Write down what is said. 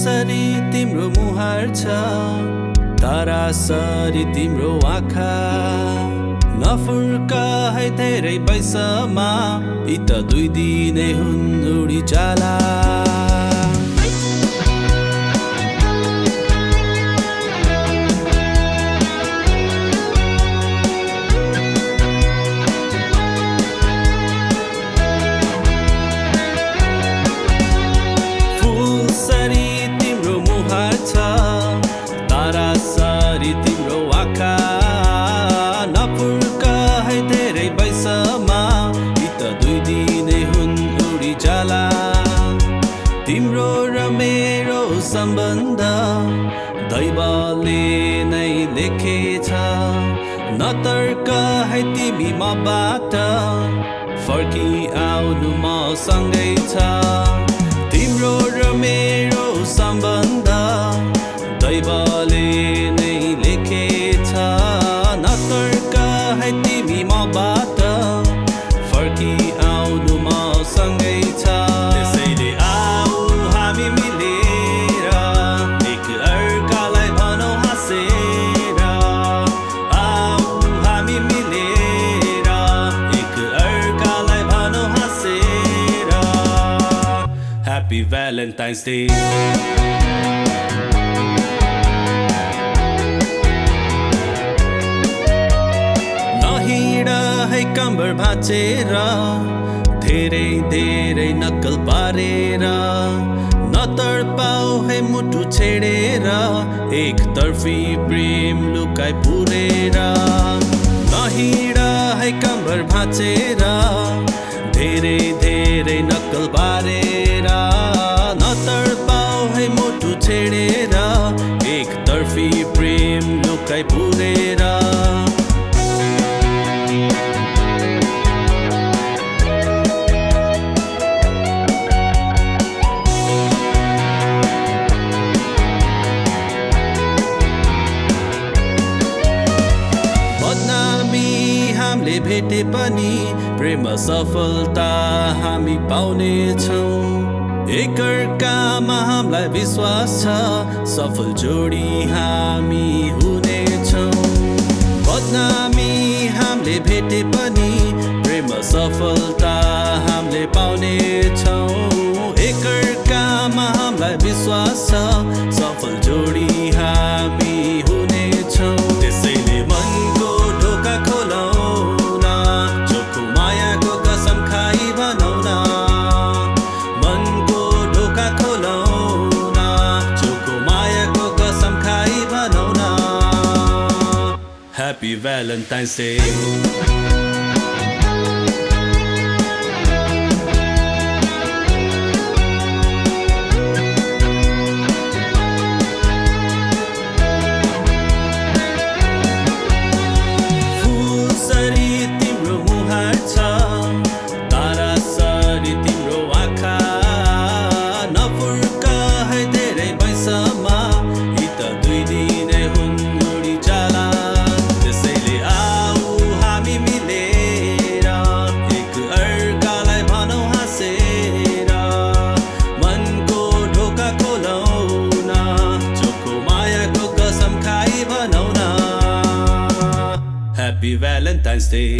फुलसरी तिम्रो मुहार छ, तारासरी तिम्रो आँखा। नफुर्का है धेरै पैसामा, यी त 2 दिनै हुन् उडी जाला। फुलसरी तिम्रो मुहार छ, तारासरी तिम्रो आँखा। नफुर्का है धेरै पैसामा, यी त 2 दिनै हुन् उडी जाला। तिम्रो र मेरो सम्बन्ध दैवले नै लेखेछ। नतर्क है तिमी मबाट, फर्की आउनु मसँगै छ। तिम्रो र मेरो सम्बन्ध दैवले नै लेखेछ। नतर्क है तिमी मबाट, फर्की आउनु मसँगै छ। त्यसैले आऊ हामी मिलेर, एक अर्कालाई भनौँ हाँसेर। आऊ हामी मिलेर, एक अर्कालाई भनौँ हाँसेर। Happy Valentine's Day. नहिड है कम्बर भाँचेर, धेरै धेरै नक्कल पारेर। नतर्पाऊ है मुटु छेडेर, एकतर्फी प्रेम लुकाइ पुरेर। नहिड है कम्बर भाँचेर, धेरै धेरै नक्कल पारेर। नतर्पाऊ है मुटु छेडेर, एकतर्फी प्रेम लुकाइ पुरेर। बदनामी हामीले भेटे पनि, प्रेम सफलता हामी पाउनेछौँ। एकअर्कामा हामीलाई विश्वास छ, सफल जोडी हामी हुनेछौँ। बदनामी हामीले भेटे पनि, प्रेम सफलता हामीले पाउनेछौँ। एकअर्कामा हामीलाई विश्वास छ, सफल जोडी हामी हुनेछौँ। त्यसैले मनको ढोका खोलौँ न, चोखो मायाको कसम खाई भनौँ न। मनको ढोका खोलौँ न, चोखो मायाको कसम खाई भनौँ न। Happy Valentine's Day. Happy Valentine's Day.